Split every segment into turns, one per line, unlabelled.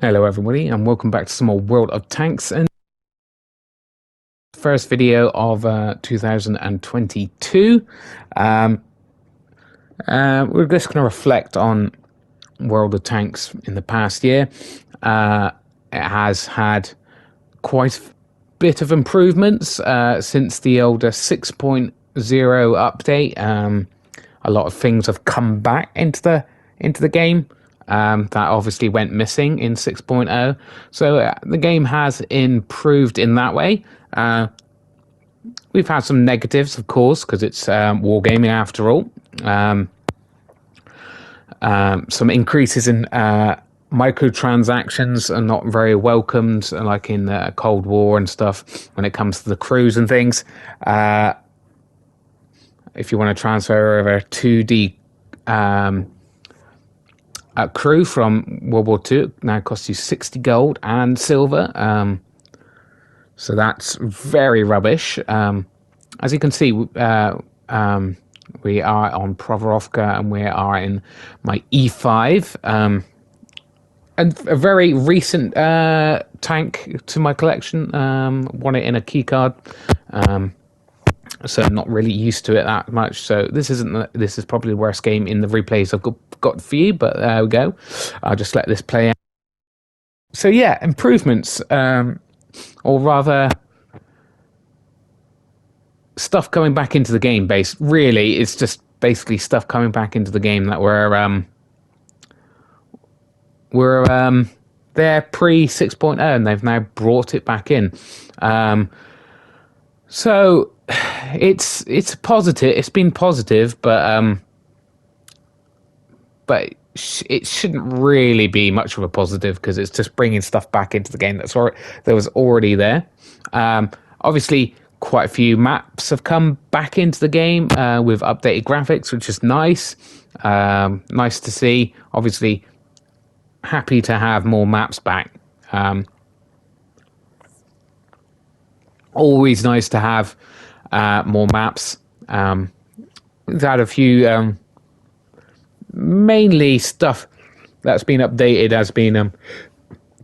Hello everybody and welcome back to some more World of Tanks and first video of 2022. We're just going to reflect on World of Tanks in the past year. It has had quite a bit of improvements since the older 6.0 update. A lot of things have come back into the game. That obviously went missing in 6.0. So the game has improved in that way. We've had some negatives, of course, because it's wargaming after all. Some increases in microtransactions are not very welcomed, like in the Cold War and stuff, when it comes to the crews and things. If you want to transfer over 2D a crew from World War II, now costs you 60 gold and silver. So that's very rubbish. As you can see, we are on TheRohanUK and we are in my E5. And a very recent tank to my collection. Won it in a keycard. So I'm not really used to it that much. So this is probably the worst game in the replays I've got for you, but there we go. I'll just let this play out. So yeah, improvements, or rather stuff coming back into the game. Really, it's just basically stuff coming back into the game that were there pre 6.0, and they've now brought it back in. So it's positive. It's been positive, but it shouldn't really be much of a positive because it's just bringing stuff back into the game that was already there. Obviously, quite a few maps have come back into the game with updated graphics, which is nice. Nice to see. Obviously, happy to have more maps back. Always nice to have more maps. We've had a few, mainly stuff that's been updated has been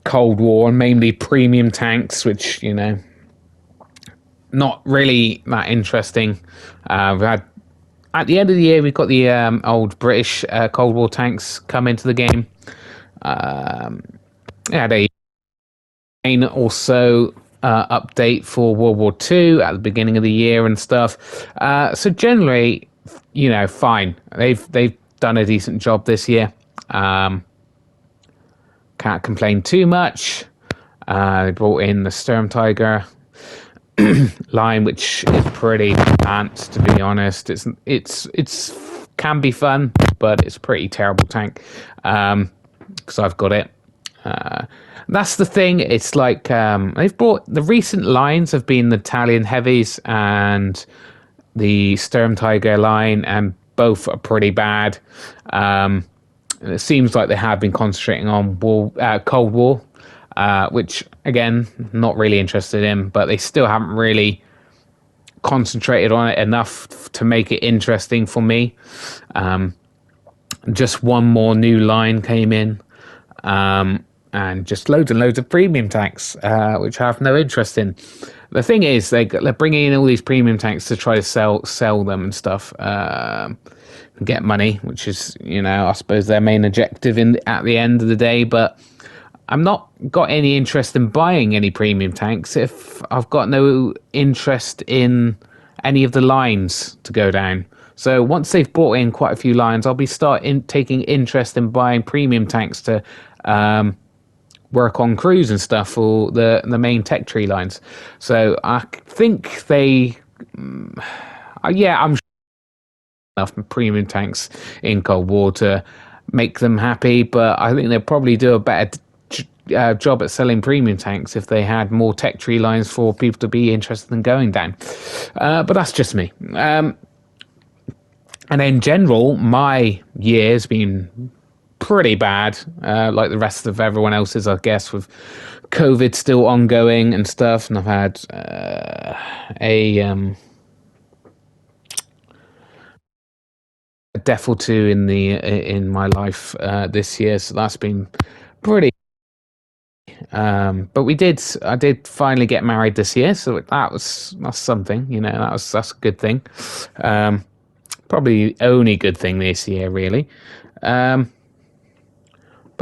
Cold War, and mainly premium tanks, which, you know, not really that interesting. We've had, at the end of the year, we've got the old British Cold War tanks come into the game. It had a also update for World War II at the beginning of the year and stuff. So generally, you know, fine. They've done a decent job this year. Can't complain too much. They brought in the Sturm Tiger line, which is pretty pants, to be honest. It's can be fun, but it's a pretty terrible tank. Because I've got it. That's the thing. It's like they've brought the recent lines have been the Italian heavies and the Sturm Tiger line, and both are pretty bad. It seems like they have been concentrating on Cold War, which again, not really interested in, but they still haven't really concentrated on it enough to make it interesting for me. Just one more new line came in. And just loads and loads of premium tanks, which I have no interest in. The thing is, they're bringing in all these premium tanks to try to sell them and stuff, get money, which is, you know, I suppose their main objective at the end of the day. But I'm not got any interest in buying any premium tanks if I've got no interest in any of the lines to go down. So once they've brought in quite a few lines, I'll be taking interest in buying premium tanks to work on crews and stuff for the main tech tree lines. So I think I'm sure enough premium tanks in Cold War to make them happy, but I think they'll probably do a better job at selling premium tanks if they had more tech tree lines for people to be interested in going down. But that's just me. And in general, my year's been pretty bad, like the rest of everyone else's, I guess, with COVID still ongoing and stuff. And I've had a death or two in my life this year, so that's been pretty But I did finally get married this year, so that's something, you know, that's a good thing. Probably the only good thing this year, really. But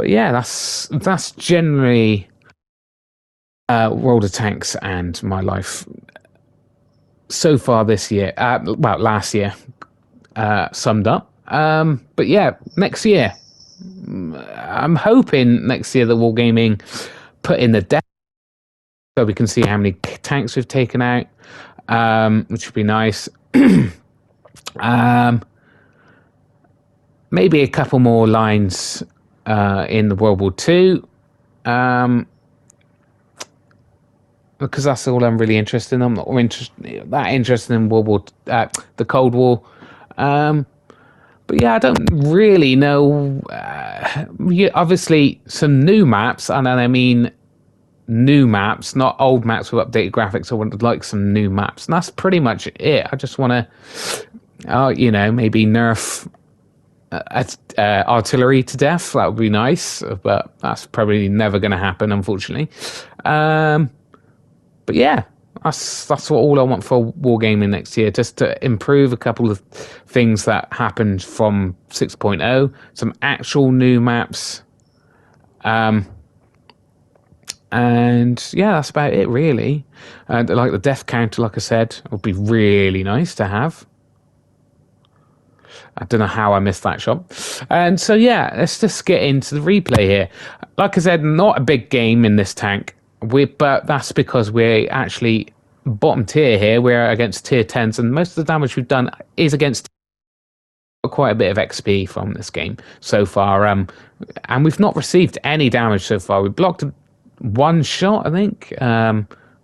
yeah, that's generally World of Tanks and my life so far this year. Well, last year summed up. But yeah, next year, I'm hoping next year that Wargaming put in the depth so we can see how many tanks we've taken out, which would be nice. Maybe a couple more lines in the World War II, because that's all I'm really interested in. I'm not that interested in the Cold War. But yeah, I don't really know. Obviously, some new maps, and I mean new maps, not old maps with updated graphics. I would like some new maps, and that's pretty much it. I just want to, maybe nerf artillery to death. That would be nice, but that's probably never going to happen, unfortunately. But yeah, that's what all I want for Wargaming next year, just to improve a couple of things that happened from 6.0, some actual new maps. And yeah, that's about it, really. And like the death counter, like I said, would be really nice to have. I don't know how I missed that shot. And so yeah, let's just get into the replay here. Like I said, not a big game in this tank, but that's because we're actually bottom tier here. We're against tier 10s, and most of the damage we've done is against quite a bit of XP from this game so far. And we've not received any damage so far. We blocked one shot, I think.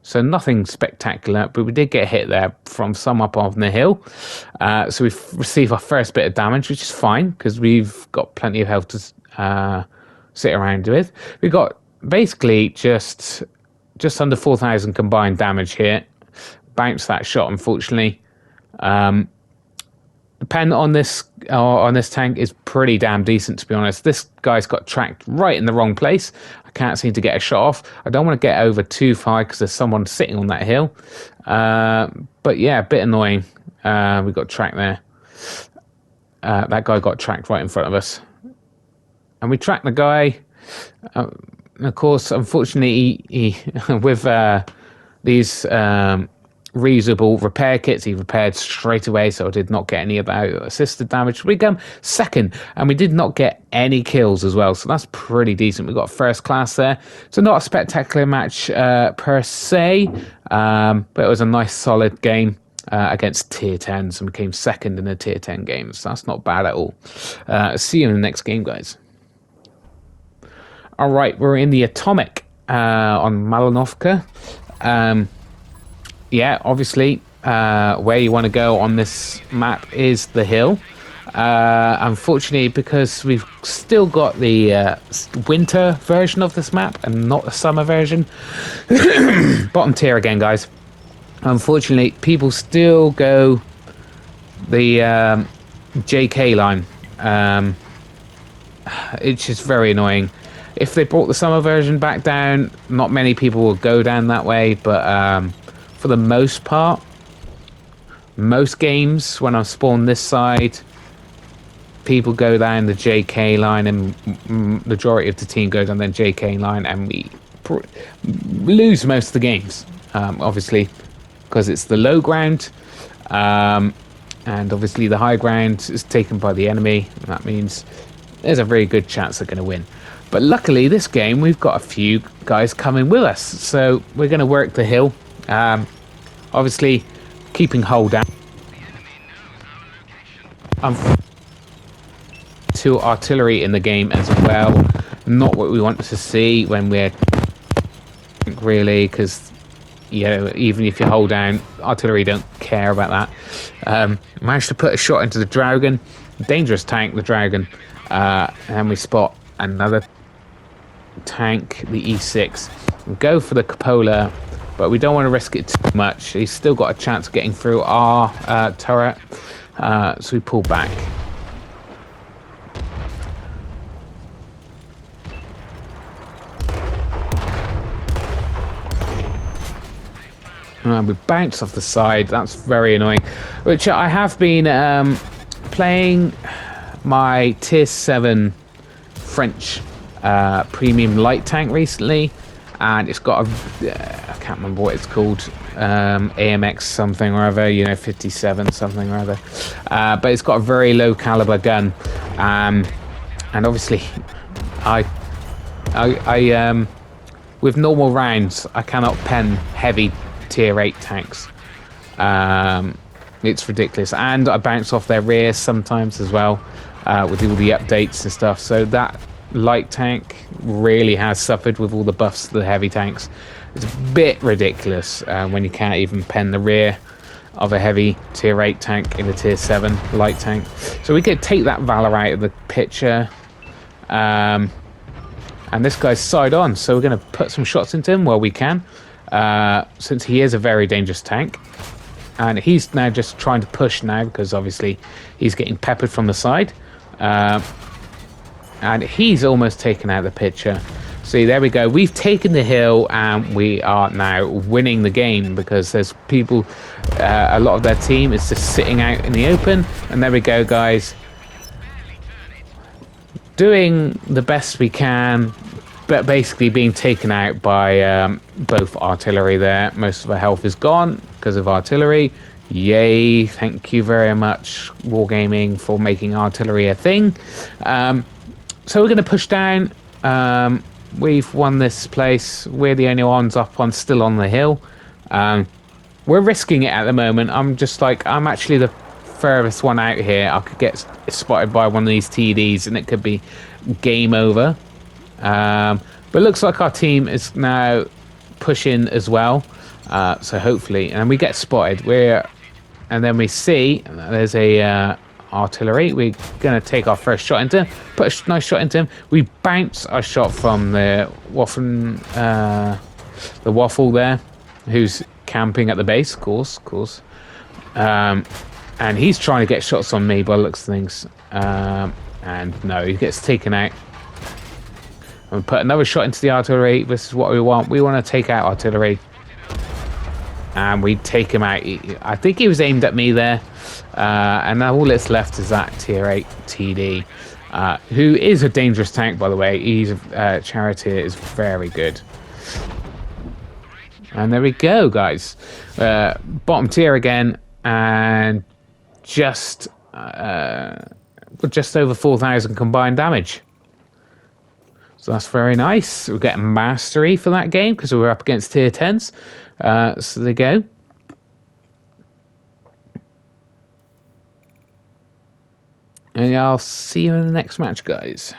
So nothing spectacular, but we did get hit there from some up on the hill. So we've received our first bit of damage, which is fine because we've got plenty of health to sit around with. We got basically just under 4,000 combined damage here. Bounced that shot, unfortunately. The pen on this tank is pretty damn decent, to be honest. This guy's got tracked right in the wrong place. I can't seem to get a shot off. I don't want to get over too far because there's someone sitting on that hill. But yeah, a bit annoying. We got tracked there. That guy got tracked right in front of us. And we tracked the guy. Of course, unfortunately, he with these reusable repair kits, he repaired straight away, so I did not get any of that assisted damage. We come second, and we did not get any kills as well, so that's pretty decent. We got first class there, so not a spectacular match per se, but it was a nice solid game against tier 10s, and we came second in a tier 10 game, so that's not bad at all. See you in the next game, guys. All right, we're in the Atomic on Malinovka. Yeah, obviously, where you want to go on this map is the hill. Unfortunately, because we've still got the winter version of this map and not the summer version. Bottom tier again, guys. Unfortunately, people still go the JK line. It's just very annoying. If they brought the summer version back down, not many people will go down that way, but for the most part, most games, when I spawn this side, people go down the JK line, and majority of the team go down the JK line, and we lose most of the games, obviously, because it's the low ground, and obviously the high ground is taken by the enemy, and that means there's a very good chance they're going to win. But luckily, this game, we've got a few guys coming with us, so we're going to work the hill. Obviously, keeping hold down. To artillery in the game as well. Not what we want to see when we're really, because even if you hold down, artillery don't care about that. Managed to put a shot into the Dragon, dangerous tank, the Dragon, and we spot another tank, the E6. We go for the cupola, but we don't want to risk it too much. He's still got a chance of getting through our turret, so we pull back. We bounce off the side. That's very annoying. Which I have been playing my tier 7 French premium light tank recently, and it's got I can't remember what it's called, AMX something or other, 57 something or other, but it's got a very low caliber gun, and obviously I with normal rounds I cannot pen heavy tier 8 tanks. It's ridiculous, and I bounce off their rears sometimes as well, with all the updates and stuff. So that light tank really has suffered with all the buffs to the heavy tanks. It's a bit ridiculous when you can't even pen the rear of a heavy tier 8 tank in a tier 7 light tank. So we could take that Valor out of the picture, and this guy's side on, so we're going to put some shots into him while we can, since he is a very dangerous tank. And he's now just trying to push now, because obviously he's getting peppered from the side. And he's almost taken out of the picture. See, there we go. We've taken the hill, and we are now winning the game, because there's people, a lot of their team is just sitting out in the open. And there we go, guys. Doing the best we can, but basically being taken out by both artillery there. Most of our health is gone because of artillery. Yay, thank you very much, Wargaming, for making artillery a thing. So we're going to push down. We've won this place. We're the only ones up on, still on the hill. We're risking it at the moment. I'm actually the furthest one out here. I could get spotted by one of these TDs and it could be game over. But it looks like our team is now pushing as well. So hopefully, and we get spotted. And then we see there's a artillery. We're going to take our first shot into him, put a nice shot into him. We bounce our shot from the waffle there, who's camping at the base, of course. And he's trying to get shots on me by the looks of things. And no, he gets taken out. And we put another shot into the artillery. This is what we want. We want to take out artillery. And we take him out. I think he was aimed at me there. And now all that's left is that tier 8 TD, who is a dangerous tank, by the way. He's Charioteer is very good. And there we go, guys. Bottom tier again, and just over 4,000 combined damage. So that's very nice. We're getting mastery for that game because we're up against tier 10s. So there you go. And I'll see you in the next match, guys.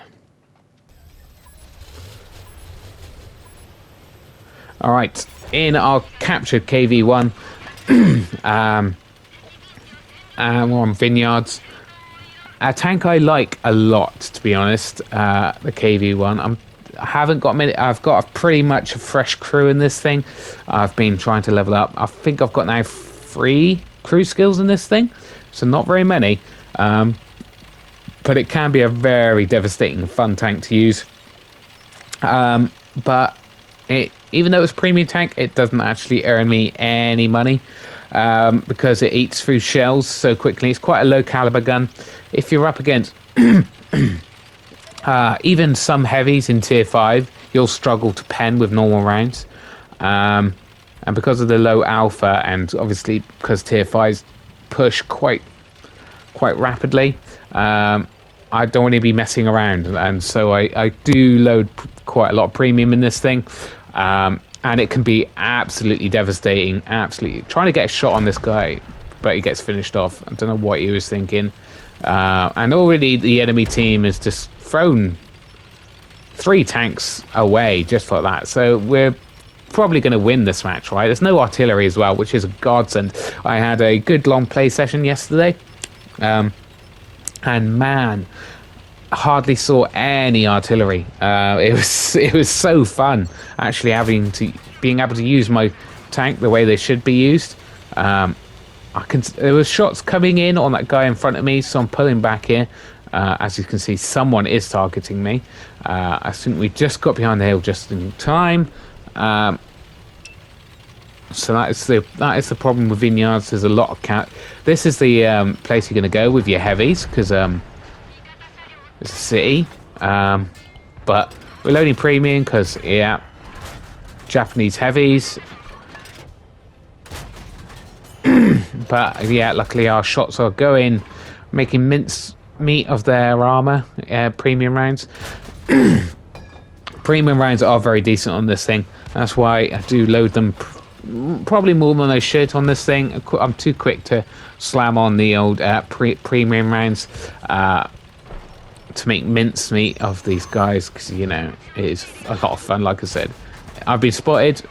Alright, in our captured KV-1, we're on Vineyards. A tank I like a lot, to be honest, the KV-1. I haven't got many. I've got pretty much a fresh crew in this thing. I've been trying to level up. I think I've got now 3 crew skills in this thing, so not very many. But it can be a very devastating, fun tank to use. But even though it's a premium tank, it doesn't actually earn me any money, because it eats through shells so quickly. It's quite a low caliber gun. If you're up against even some heavies in tier 5, you'll struggle to pen with normal rounds. And because of the low alpha, and obviously because tier 5s push quite rapidly, I don't want to be messing around. And so I do load quite a lot of premium in this thing. And it can be absolutely devastating. Absolutely. Trying to get a shot on this guy, but he gets finished off. I don't know what he was thinking. And already the enemy team has just thrown 3 tanks away just like that. So we're probably going to win this match, right? There's no artillery as well, which is a godsend. I had a good long play session yesterday. And man, hardly saw any artillery. It was so fun actually being able to use my tank the way they should be used. There was shots coming in on that guy in front of me, so I'm pulling back here. As you can see, someone is targeting me. I think we just got behind the hill just in time. So that is the problem with vineyards. There's a lot of cat. This is the place you're going to go with your heavies because it's a city. But we're loading premium because yeah, Japanese heavies. But yeah, luckily our shots are going, making mince meat of their armor. Premium rounds. Premium rounds are very decent on this thing. That's why I do load them probably more than I should on this thing. I'm too quick to slam on the old premium rounds to make mincemeat of these guys because, you know, it is a lot of fun. Like I said, I've been spotted.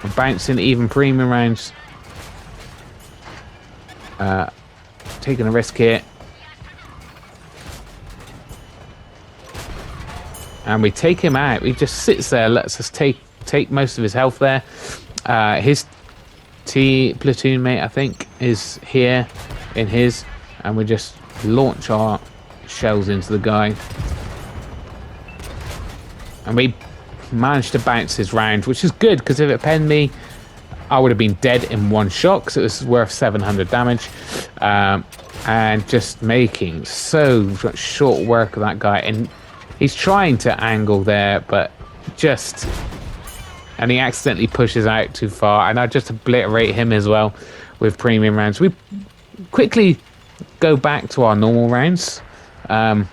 I'm bouncing even premium rounds. Taking a risk here. And we take him out. He just sits there, lets us take most of his health there. His platoon mate, I think, is here in his, and we just launch our shells into the guy. And we managed to bounce his round, which is good, because if it penned me, I would have been dead in one shot, because it was worth 700 damage. And just making so much short work of that guy. And he's trying to angle there, but just... And he accidentally pushes out too far. And I just obliterate him as well with premium rounds. We quickly go back to our normal rounds. But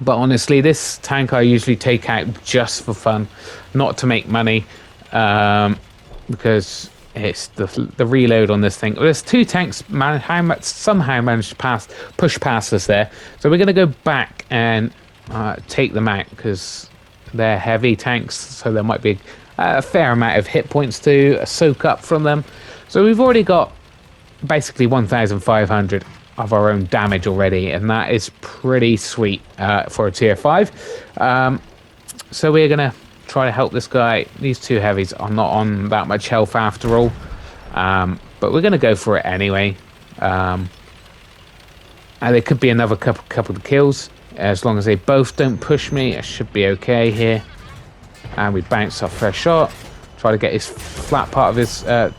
honestly, this tank I usually take out just for fun, not to make money. Because it's the reload on this thing. There's two tanks somehow managed to push past us there. So we're going to go back and take them out because they're heavy tanks. So there might be a fair amount of hit points to soak up from them. So we've already got basically 1,500 of our own damage already, and that is pretty sweet for a tier 5. So we're going to try to help this guy. These two heavies are not on that much health after all, but we're going to go for it anyway. And there could be another couple of kills. As long as they both don't push me, I should be okay here. And we bounce our first shot. Try to get his flat part of his... and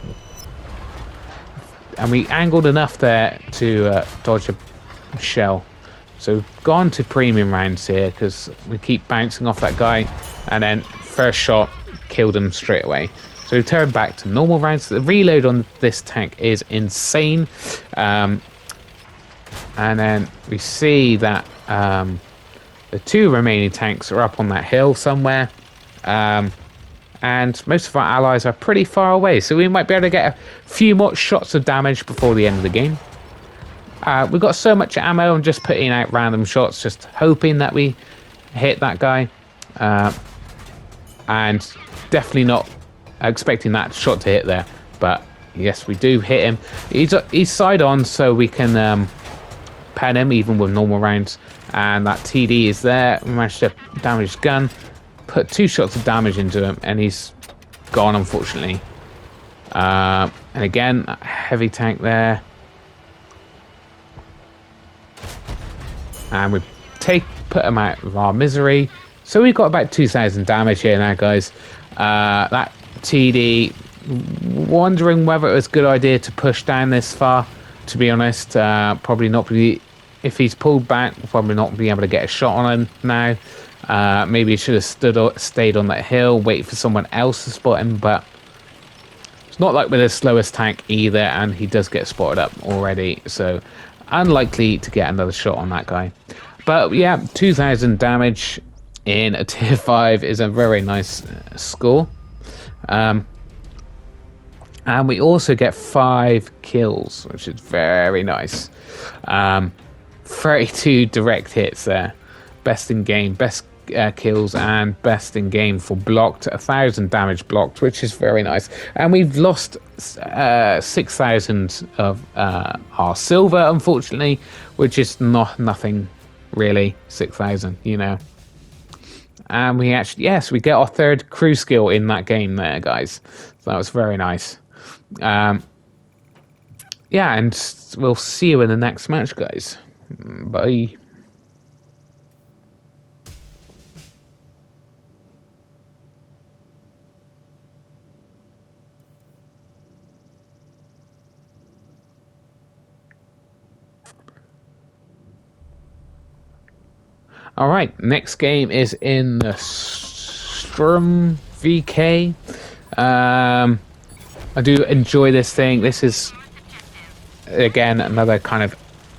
we angled enough there to dodge a shell. So we've gone to premium rounds here because we keep bouncing off that guy. And then first shot, killed him straight away. So we turn back to normal rounds. The reload on this tank is insane. And then we see that the two remaining tanks are up on that hill somewhere. And most of our allies are pretty far away. So we might be able to get a few more shots of damage before the end of the game. We've got so much ammo. I'm just putting out random shots, just hoping that we hit that guy. And definitely not expecting that shot to hit there. But yes, we do hit him. He's side on, so we can pen him even with normal rounds. And that TD is there. We managed to damage his gun. Put 2 shots of damage into him, and he's gone, unfortunately. And again, heavy tank there. And we put him out of our misery. So we've got about 2,000 damage here now, guys. That TD, wondering whether it was a good idea to push down this far, to be honest. Probably not. If he's pulled back, we'll probably not be able to get a shot on him now. Maybe he should have stayed on that hill, wait for someone else to spot him, but it's not like we're the slowest tank either, and he does get spotted up already, so unlikely to get another shot on that guy. But yeah, 2,000 damage in a tier 5 is a very nice score. And we also get 5 kills, which is very nice. 32 direct hits there. Best in game, best kills, and best in game for blocked. 1,000 damage blocked, which is very nice. And we've lost 6,000 of our silver, unfortunately, which is nothing really. 6,000, you know. And we actually, yes, we get our 3rd crew skill in that game there, guys. So that was very nice. Yeah, and we'll see you in the next match, guys. Bye. All right, next game is in the Sturm VK. I do enjoy this thing. This is again another kind of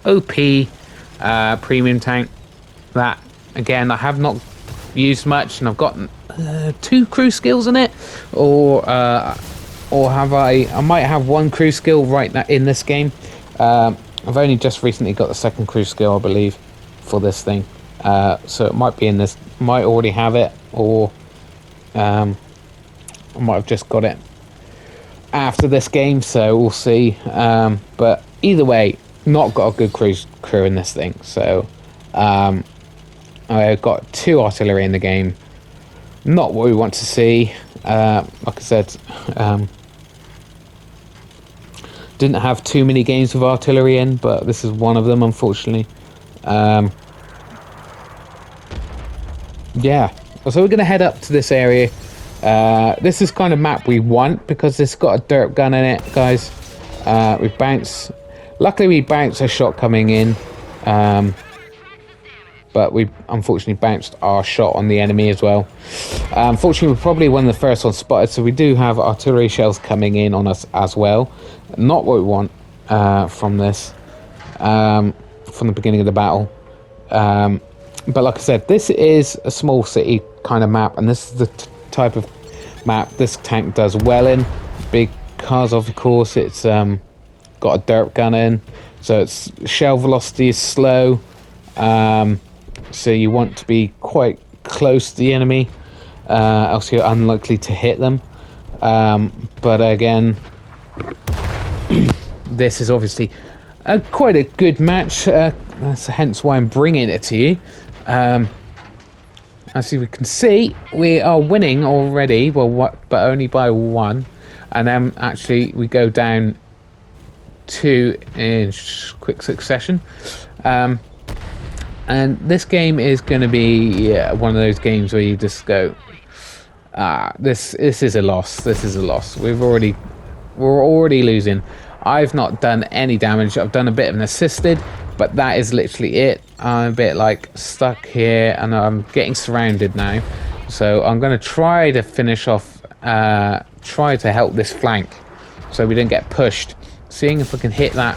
OP premium tank that again I have not used much, and I've got 2 crew skills in it, or have I might have 1 crew skill right now in this game. I've only just recently got the 2nd crew skill, I believe, for this thing, so it might be in this, might already have it, or I might have just got it after this game, so we'll see. But either way, not got a good crew in this thing, so I've got 2 artillery in the game. Not what we want to see. Like I said, didn't have too many games with artillery in, but this is one of them, unfortunately. Yeah, so we're going to head up to this area. This is kind of map we want because it's got a dirt gun in it, guys. We bounce. Luckily, we bounced a shot coming in, but we unfortunately bounced our shot on the enemy as well. Unfortunately, we're probably one of the first ones spotted, so we do have artillery shells coming in on us as well. Not what we want from this, from the beginning of the battle. But like I said, this is a small city kind of map, and this is the type of map this tank does well in, because of course it's got a dirt gun in, so its shell velocity is slow, so you want to be quite close to the enemy, else you're unlikely to hit them. But again, this is obviously quite a good match, that's hence why I'm bringing it to you. As you can see, we are winning already, well, but only by 1, and then actually we go down 2 in quick succession. And this game is going to be one of those games where you just go, this is a loss. This is a loss. We're already losing. I've not done any damage. I've done a bit of an assisted, but that is literally it. I'm a bit like stuck here, and I'm getting surrounded now. So I'm going to try to finish off, try to help this flank, so we don't get pushed. Seeing if I can hit that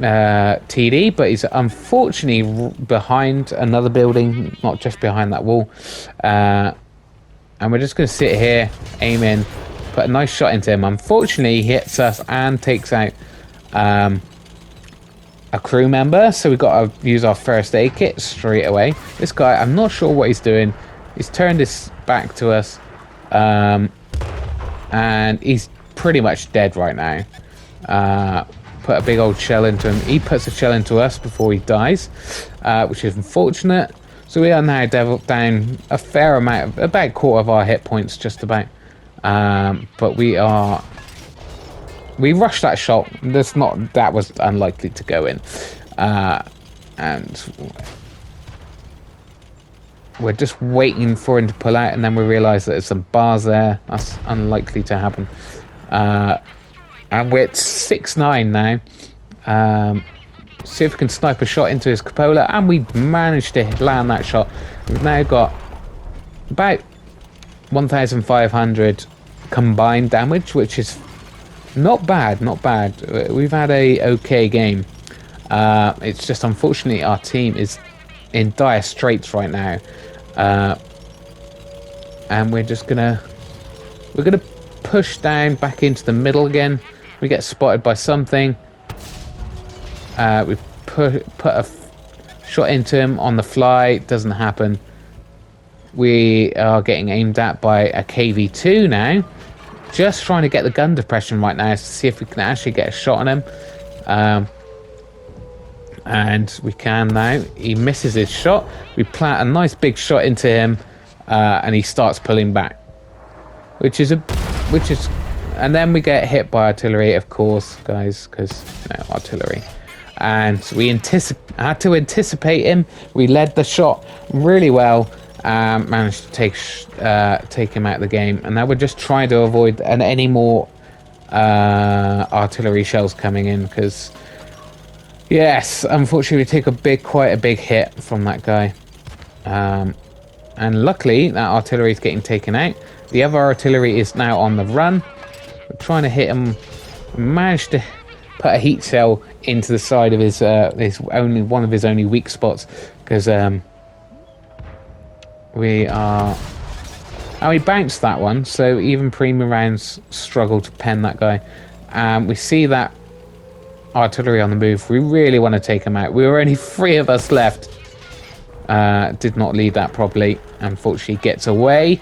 TD, but he's unfortunately behind another building, not just behind that wall. And we're just going to sit here, aim in, put a nice shot into him. Unfortunately, he hits us and takes out a crew member, so we've got to use our first aid kit straight away. This guy, I'm not sure what he's doing. He's turned his back to us, and he's pretty much dead right now. Put a big old shell into him. He puts a shell into us before he dies, which is unfortunate. So we are now down a fair amount, about a quarter of our hit points, just about. But we rushed that shot. That was unlikely to go in, and we're just waiting for him to pull out, and then we realise that there's some bars there. That's unlikely to happen. And we're at 6-9 now. See if we can snipe a shot into his cupola, and we managed to land that shot. We've now got about 1,500 combined damage, which is not bad, not bad. We've had a okay game. It's just unfortunately our team is in dire straits right now, and we're gonna push down back into the middle again. We get spotted by something. We put a shot into him on the fly. Doesn't happen. We are getting aimed at by a KV2 now. Just trying to get the gun depression right now to see if we can actually get a shot on him. And we can now. He misses his shot. We plant a nice big shot into him, and he starts pulling back, and then we get hit by artillery, of course, guys, because artillery. And we had to anticipate him. We led the shot really well. Managed to take him out of the game, and now we're just trying to avoid any more artillery shells coming in, because Yes, unfortunately we take quite a big hit from that guy. And luckily that artillery is getting taken out. The other artillery is now on the run. We're trying to hit him. Managed to put a heat cell into the side of his only one of his only weak spots, because we are. Oh, he bounced that one, so even premium rounds struggle to pen that guy. We see that artillery on the move. We really want to take him out. We were only 3 of us left. Did not lead that properly. Unfortunately, gets away.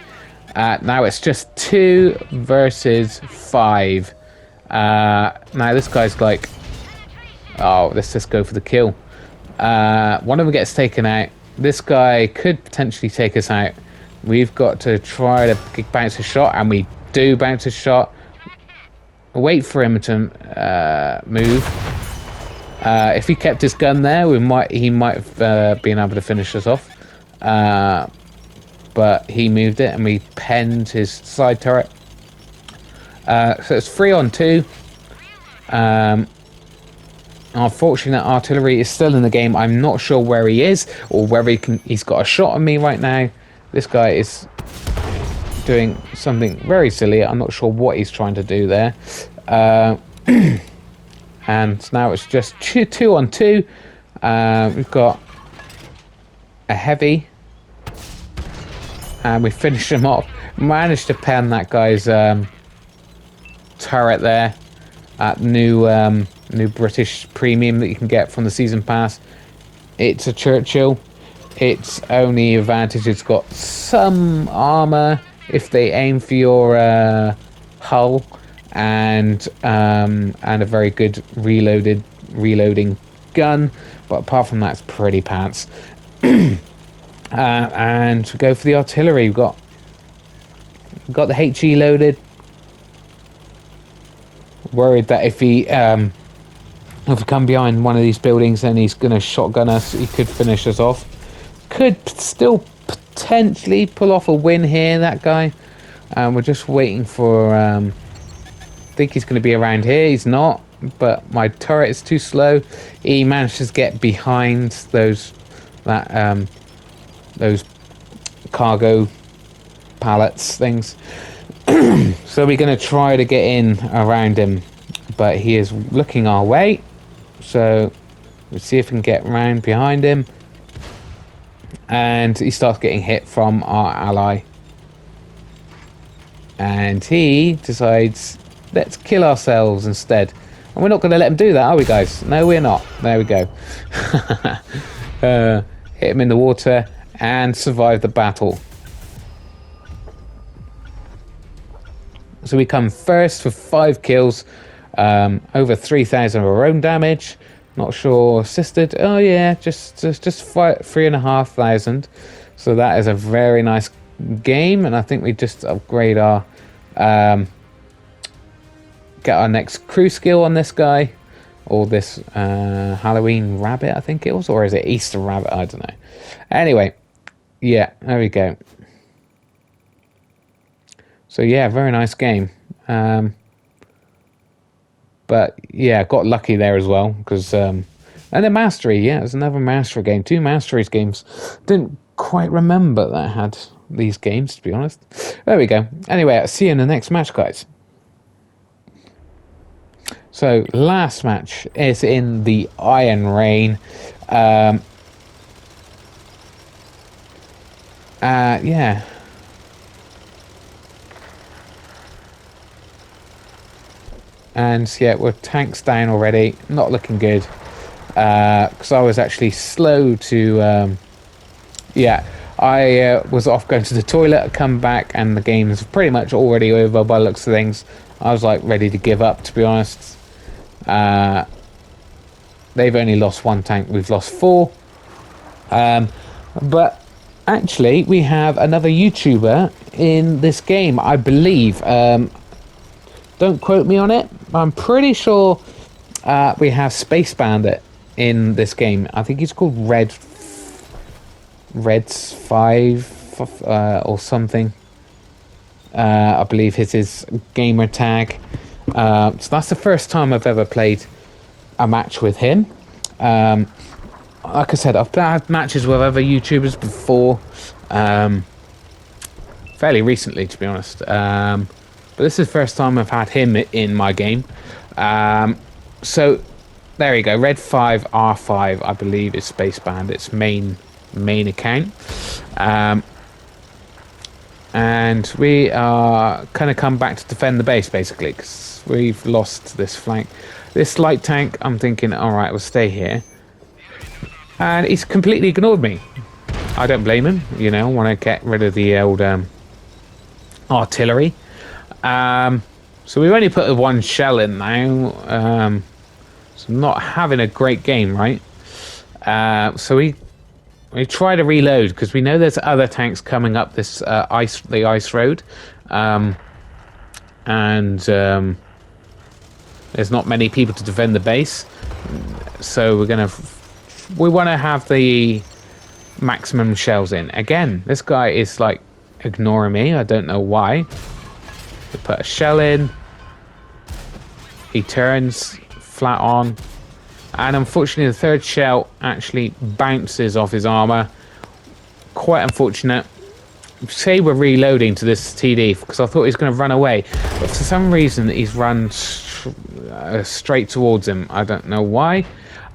Now it's just 2 versus 5. Now this guy's like, oh, let's just go for the kill. One of them gets taken out. This guy could potentially take us out. We've got to try to bounce a shot, and we do bounce a shot. Wait for him to move. If he kept his gun there, he might have been able to finish us off. But he moved it, and we penned his side turret. So it's 3 on 2. Unfortunately, that artillery is still in the game. I'm not sure where he is, or whether he's got a shot on me right now. This guy is doing something very silly. I'm not sure what he's trying to do there. And now it's just 2 on 2. We've got a heavy, and we finish him off. Managed to pen that guy's turret there. New British premium that you can get from the season pass. It's a Churchill. Its only advantage, it's got some armor if they aim for your hull, and a very good reloading gun. But apart from that, it's pretty pants. And to go for the artillery, we've got the HE loaded. Worried that if we come behind one of these buildings, then he's going to shotgun us. He could finish us off. Could still potentially pull off a win here, that guy. We're just waiting for... I think he's going to be around here. He's not, but my turret is too slow. He managed to get behind those cargo pallets things. So we're going to try to get in around him, but he is looking our way. So we'll see if we can get around behind him. And he starts getting hit from our ally. And he decides, let's kill ourselves instead. And we're not going to let him do that, are we, guys? No, we're not. There we go. Hit him in the water and survive the battle. So we come first for 5 kills. Over 3,000 of our own damage. Not sure assisted. Oh yeah, just 3,500. So that is a very nice game, and I think we just upgrade our get our next crew skill on this guy, or this Halloween rabbit, I think it was, or is it Easter rabbit? I don't know. Anyway, yeah, there we go. So yeah, very nice game. But yeah, got lucky there as well, because and then Mastery, yeah, it's another Mastery game. 2 Masteries games. Didn't quite remember that I had these games, to be honest. There we go. Anyway, I'll see you in the next match, guys. So last match is in the Iron Rain. Yeah. And yeah, we're tanks down already. Not looking good. Because I was actually slow to... yeah, I was off going to the toilet, come back, and the game's pretty much already over by the looks of things. I was like ready to give up, to be honest. They've only lost 1 tank. We've lost 4. But actually, we have another YouTuber in this game, I believe. Don't quote me on it. I'm pretty sure we have Space Bandit in this game. I think he's called Reds 5 or something. I believe his gamer tag. So that's the first time I've ever played a match with him. Like I said, I've had matches with other YouTubers before, fairly recently, to be honest. But this is the first time I've had him in my game. So there you go. Red 5 R5, I believe, is Space Bandit's main account. And we are kind of come back to defend the base, basically, because we've lost this flank. This light tank, I'm thinking, all right, we'll stay here. And he's completely ignored me. I don't blame him, you know, want to get rid of the old artillery. So we've only put one shell in now. So not having a great game, right? So we try to reload because we know there's other tanks coming up this the ice road, and there's not many people to defend the base. So we want to have the maximum shells in. Again, this guy is like ignoring me. I don't know why. We put a shell in. He turns flat on. And unfortunately, the third shell actually bounces off his armor. Quite unfortunate. Say we're reloading to this TD because I thought he was going to run away. But for some reason, he's run straight towards him. I don't know why.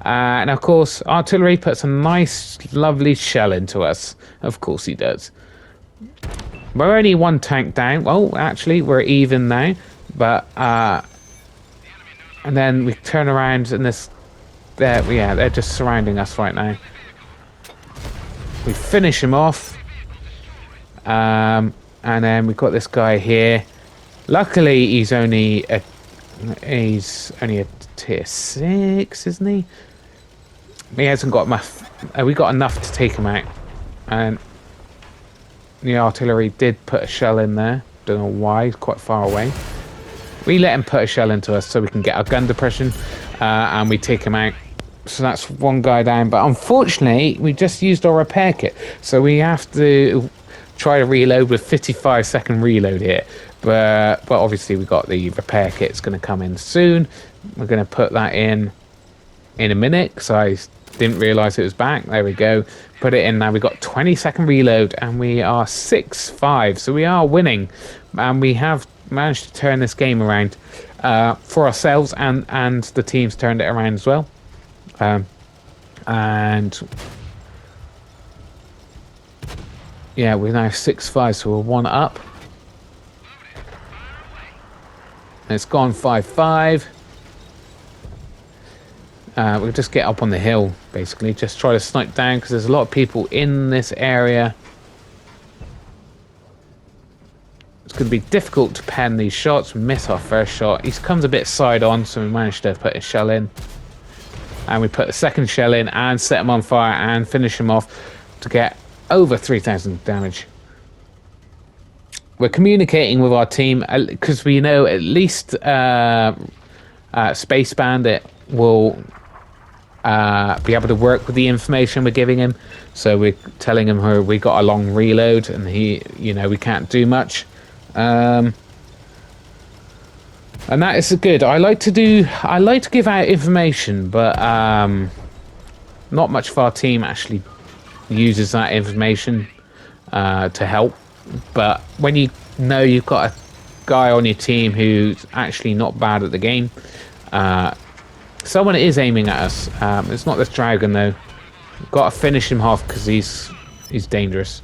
And of course, artillery puts a nice, lovely shell into us. Of course he does. We're only one tank down. Well, actually, we're even now. But, and then we turn around and they're just surrounding us right now. We finish him off. And then we've got this guy here. Luckily, he's only a tier 6, isn't he? He hasn't got enough. We got enough to take him out. And the artillery did put a shell in there. Don't know why. He's quite far away. We let him put a shell into us so we can get our gun depression, and we take him out. So that's one guy down. But unfortunately, we just used our repair kit. So we have to try to reload with 55-second reload here. But obviously we got the repair kit. It's going to come in soon. We're going to put that in a minute because I didn't realise it was back. There we go. Put it in now. We got 20-second reload and we are 6-5. So we are winning. And we have managed to turn this game around for ourselves, and the team's turned it around as well. And yeah, we're now 6-5, so we're 1 up. And it's gone 5-5. We'll just get up on the hill, basically. Just try to snipe down, because there's a lot of people in this area. It's going to be difficult to pen these shots. We miss our first shot. He comes a bit side on, so we managed to put a shell in. And we put a second shell in and set him on fire and finish him off to get over 3,000 damage. We're communicating with our team because we know at least Space Bandit will be able to work with the information we're giving him. So we're telling him we got a long reload and we can't do much. And that is good. I like to give out information, but not much of our team actually uses that information to help. But when you know you've got a guy on your team who's actually not bad at the game, someone is aiming at us. It's not this dragon though. We've got to finish him off because he's dangerous.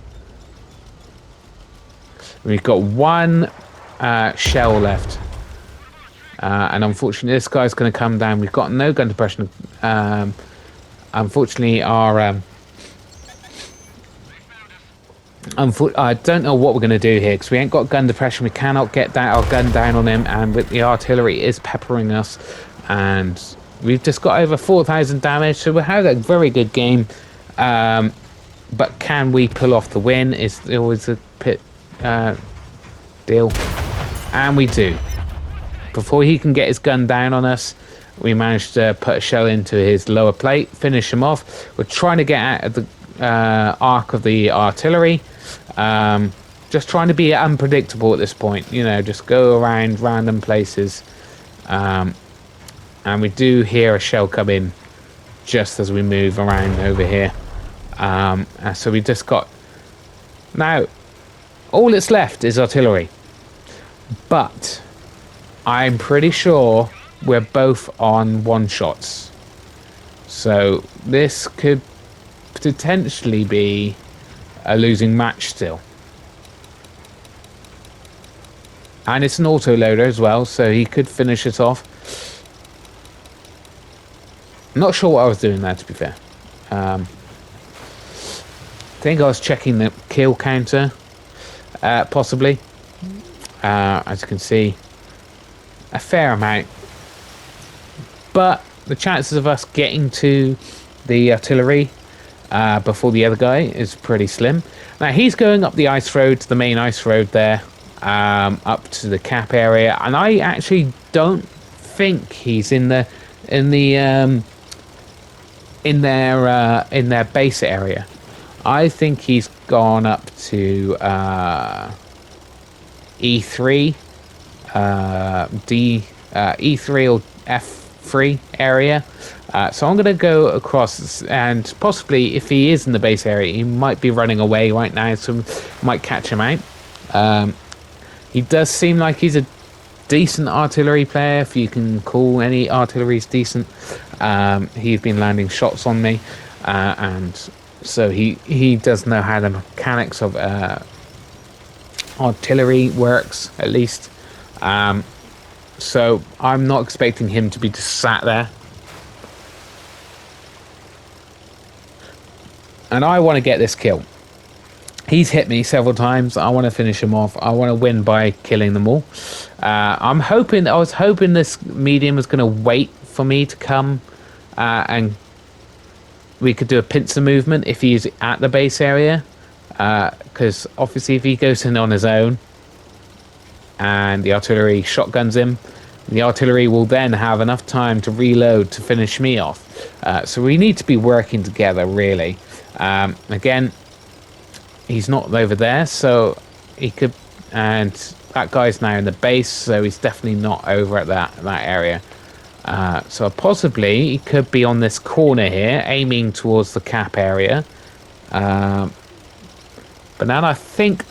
We've got one shell left. And unfortunately, this guy's going to come down. We've got no gun depression. Unfortunately, I don't know what we're going to do here because we ain't got gun depression. We cannot get our gun down on him, and with the artillery is peppering us, and we've just got over 4,000 damage. So we have a very good game, but can we pull off the win? Is always a pit deal, and we do. Before he can get his gun down on us, we managed to put a shell into his lower plate, finish him off. We're trying to get out of the arc of the artillery. Just trying to be unpredictable at this point. Just go around random places. And we do hear a shell come in just as we move around over here. So we just got... Now, all that's left is artillery. But I'm pretty sure we're both on one-shots. So this could potentially be a losing match still. And it's an auto-loader as well, so he could finish it off. I'm not sure what I was doing there, to be fair. I think I was checking the kill counter, possibly. As you can see, a fair amount. But the chances of us getting to the artillery before the other guy is pretty slim. Now he's going up the ice road, the main ice road there, up to the cap area, and I actually don't think he's in their base area. I think he's gone up to E3, E3 or F3 area. So I'm going to go across, and possibly if he is in the base area, he might be running away right now, so we might catch him out. He does seem like he's a decent artillery player, if you can call any artilleries decent. He's been landing shots on me, and so he does know how the mechanics of artillery works, at least. So I'm not expecting him to be just sat there. And I want to get this kill. He's hit me several times. I want to finish him off. I want to win by killing them all. I was hoping this medium was going to wait for me to come, and we could do a pincer movement if he's at the base area. Because obviously if he goes in on his own and the artillery shotguns him, the artillery will then have enough time to reload to finish me off. So we need to be working together, really. Again, he's not over there, so he could, and that guy's now in the base, so he's definitely not over at that area. So possibly he could be on this corner here, aiming towards the cap area. But now I think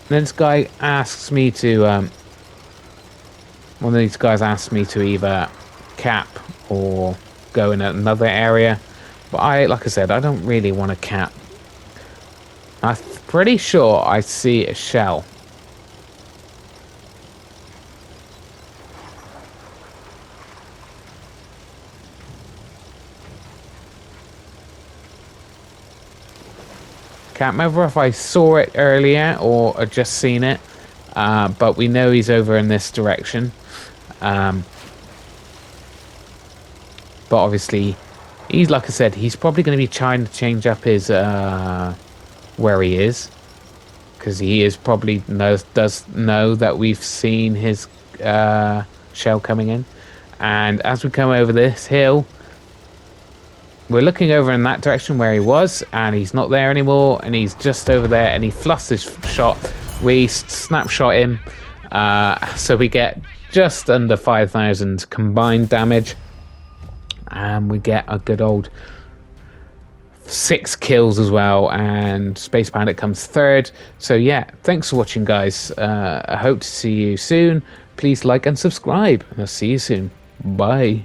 this guy asks me to, one of these guys asks me to either cap or go in another area. But like I said, I don't really want to cap. I'm pretty sure I see a shell. Can't remember if I saw it earlier or just seen it, but we know he's over in this direction. But obviously, he's, like I said, he's probably going to be trying to change up his where he is, because he is probably does know that we've seen his shell coming in. And as we come over this hill, we're looking over in that direction where he was, and he's not there anymore, and he's just over there, and he fluffs his shot. We snapshot him, so we get just under 5,000 combined damage, and we get a good old 6 kills as well, and Space Bandit comes third. So yeah, thanks for watching, guys. I hope to see you soon. Please like and subscribe, and I'll see you soon. Bye.